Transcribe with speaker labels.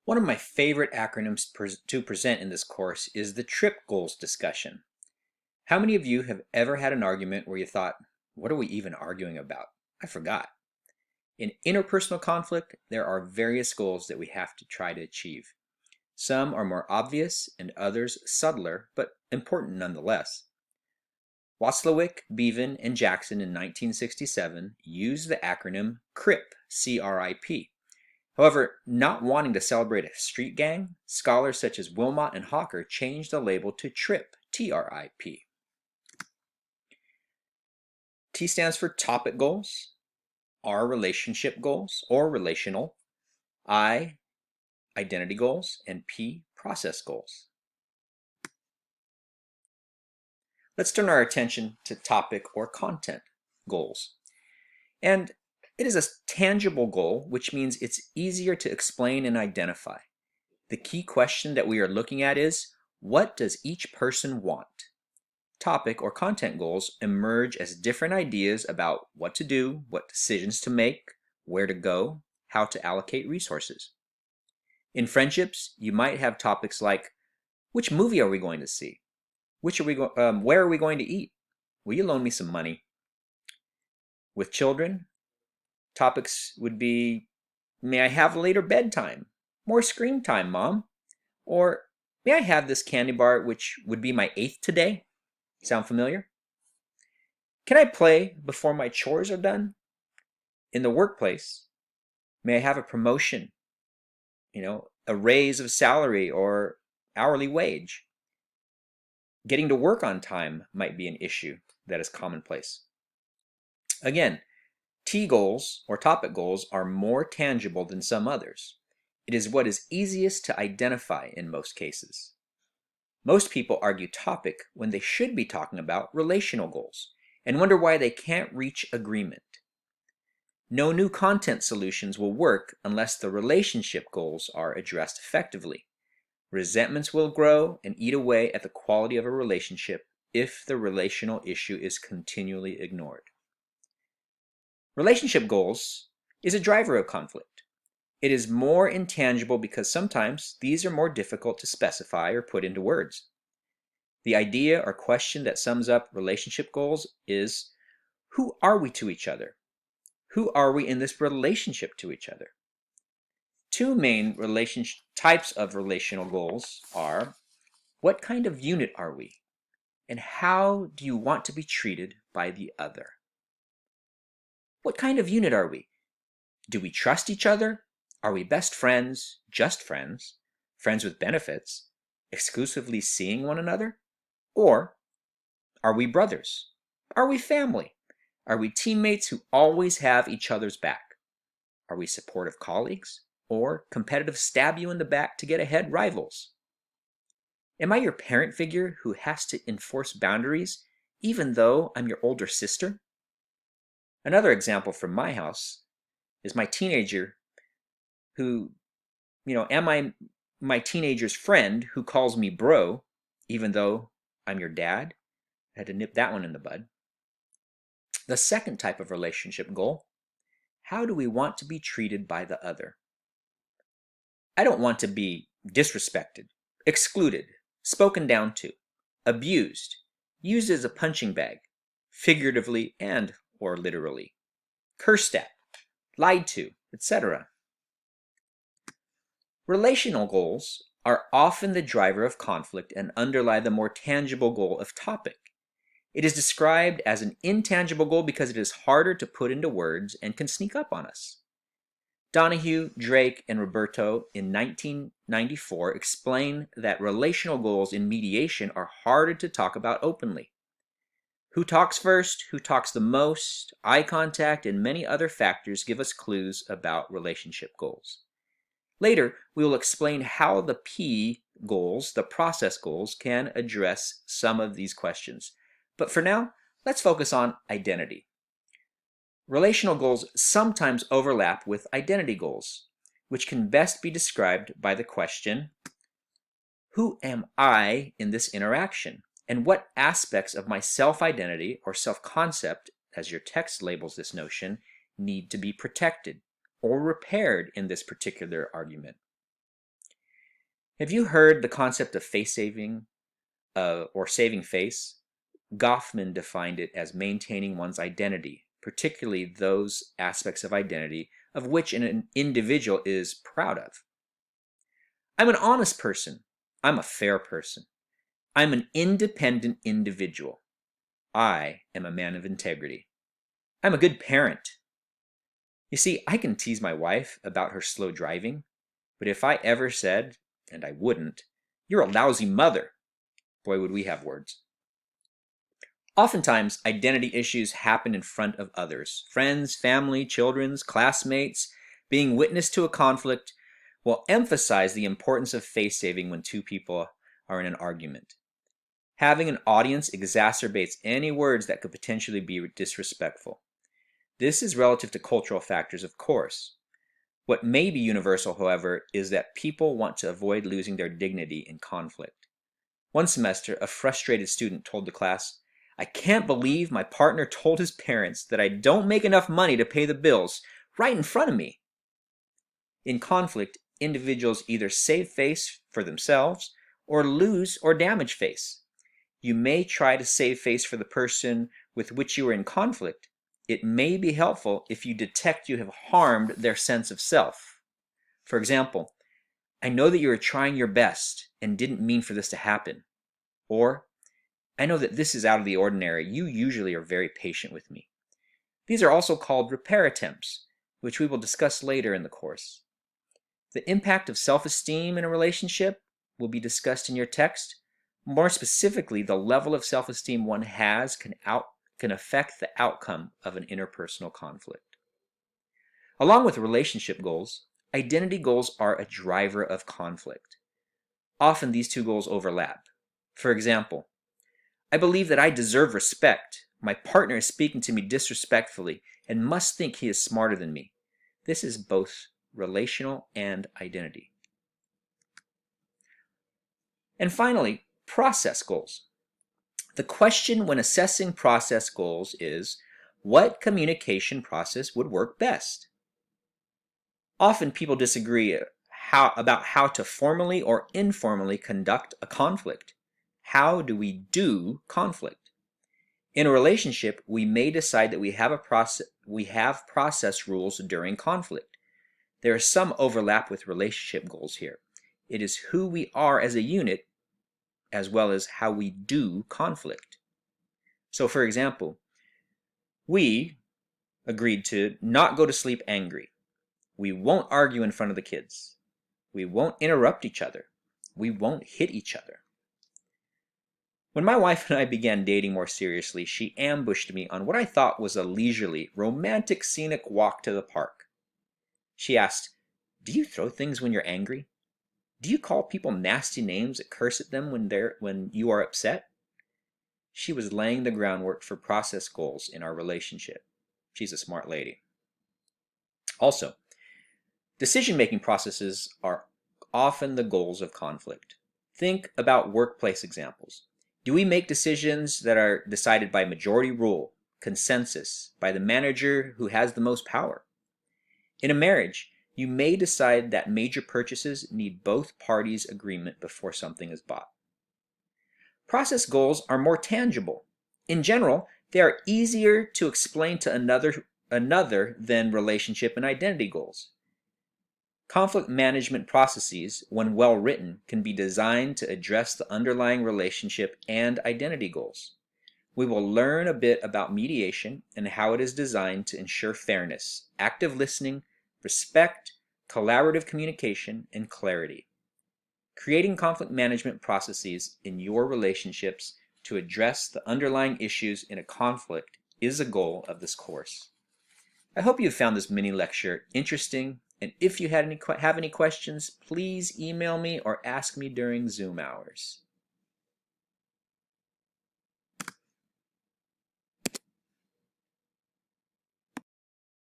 Speaker 1: One of my favorite acronyms to present in this course is the TRIP goals discussion. How many of you have ever had an argument where you thought, what are we even arguing about? I forgot. In interpersonal conflict, there are various goals that we have to try to achieve. Some are more obvious and others subtler, but important nonetheless. Watzlawick, Bevan, and Jackson in 1967 used the acronym CRIP, C-R-I-P. However, not wanting to celebrate a street gang, scholars such as Wilmot and Hawker changed the label to TRIP, T-R-I-P. T stands for topic goals, R relationship goals or relational, I identity goals, and P process goals. Let's turn our attention to topic or content goals. And it is a tangible goal, which means it's easier to explain and identify. The key question that we are looking at is, what does each person want? Topic or content goals emerge as different ideas about what to do, what decisions to make, where to go, how to allocate resources. In friendships, you might have topics like, which movie are we going to see? Where are we going to eat? Will you loan me some money? With children, topics would be, may I have later bedtime? More screen time, Mom? Or, may I have this candy bar, which would be my 8th today? Sound familiar? Can I play before my chores are done? In the workplace, may I have a promotion? A raise of salary or hourly wage? Getting to work on time might be an issue that is commonplace. Again, T goals or topic goals are more tangible than some others. It is what is easiest to identify in most cases. Most people argue topic when they should be talking about relational goals and wonder why they can't reach agreement. No new content solutions will work unless the relationship goals are addressed effectively. Resentments will grow and eat away at the quality of a relationship if the relational issue is continually ignored. Relationship goals is a driver of conflict. It is more intangible because sometimes these are more difficult to specify or put into words. The idea or question that sums up relationship goals is, who are we to each other? Who are we in this relationship to each other? Two main types of relational goals are, what kind of unit are we? And how do you want to be treated by the other? What kind of unit are we? Do we trust each other? Are we best friends, just friends, friends with benefits, exclusively seeing one another? Or are we brothers? Are we family? Are we teammates who always have each other's back? Are we supportive colleagues or competitive stab you in the back to get ahead rivals? Am I your parent figure who has to enforce boundaries even though I'm your older sister? Another example from my house is my teenager who, am I my teenager's friend who calls me bro, even though I'm your dad? I had to nip that one in the bud. The second type of relationship goal, how do we want to be treated by the other? I don't want to be disrespected, excluded, spoken down to, abused, used as a punching bag, figuratively and or literally, cursed at, lied to, etc. Relational goals are often the driver of conflict and underlie the more tangible goal of topic. It is described as an intangible goal because it is harder to put into words and can sneak up on us. Donahue, Drake, and Roberto in 1994 explain that relational goals in mediation are harder to talk about openly. Who talks first, who talks the most, eye contact, and many other factors give us clues about relationship goals. Later, we will explain how the P goals, the process goals, can address some of these questions. But for now, let's focus on identity. Relational goals sometimes overlap with identity goals, which can best be described by the question, who am I in this interaction? And what aspects of my self-identity or self-concept, as your text labels this notion, need to be protected or repaired in this particular argument? Have you heard the concept of face saving or saving face? Goffman defined it as maintaining one's identity, particularly those aspects of identity of which an individual is proud of. I'm an honest person. I'm a fair person. I'm an independent individual. I am a man of integrity. I'm a good parent. You see, I can tease my wife about her slow driving, but if I ever said, and I wouldn't, "You're a lousy mother," boy, would we have words. Oftentimes, identity issues happen in front of others. Friends, family, children, classmates. Being witness to a conflict will emphasize the importance of face saving when two people are in an argument. Having an audience exacerbates any words that could potentially be disrespectful. This is relative to cultural factors, of course. What may be universal, however, is that people want to avoid losing their dignity in conflict. One semester, a frustrated student told the class, "I can't believe my partner told his parents that I don't make enough money to pay the bills right in front of me." In conflict, individuals either save face for themselves or lose or damage face. You may try to save face for the person with which you are in conflict. It may be helpful if you detect you have harmed their sense of self. For example, "I know that you are trying your best and didn't mean for this to happen." Or, "I know that this is out of the ordinary. You usually are very patient with me." These are also called repair attempts, which we will discuss later in the course. The impact of self-esteem in a relationship will be discussed in your text. More specifically, the level of self-esteem one has can affect the outcome of an interpersonal conflict. Along with relationship goals, identity goals are a driver of conflict. Often these two goals overlap. For example, "I believe that I deserve respect. My partner is speaking to me disrespectfully and must think he is smarter than me." This is both relational and identity. And finally, process goals. The question when assessing process goals is, what communication process would work best? Often people disagree about how to formally or informally conduct a conflict. How do we do conflict? In a relationship, we may decide that we have process rules during conflict. There is some overlap with relationship goals here. It is who we are as a unit as well as how we do conflict. So for example, we agreed to not go to sleep angry. We won't argue in front of the kids. We won't interrupt each other. We won't hit each other. When my wife and I began dating more seriously, she ambushed me on what I thought was a leisurely, romantic, scenic walk to the park. She asked, "Do you throw things when you're angry? Do you call people nasty names and curse at them when you are upset?" She was laying the groundwork for process goals in our relationship. She's a smart lady. Also, decision-making processes are often the goals of conflict. Think about workplace examples. Do we make decisions that are decided by majority rule, consensus, by the manager who has the most power? In a marriage, you may decide that major purchases need both parties' agreement before something is bought. Process goals are more tangible. In general, they are easier to explain to another than relationship and identity goals. Conflict management processes, when well written, can be designed to address the underlying relationship and identity goals. We will learn a bit about mediation and how it is designed to ensure fairness, active listening, respect, collaborative communication, and clarity. Creating conflict management processes in your relationships to address the underlying issues in a conflict is a goal of this course. I hope you found this mini lecture interesting, and if you have any questions, please email me or ask me during Zoom hours.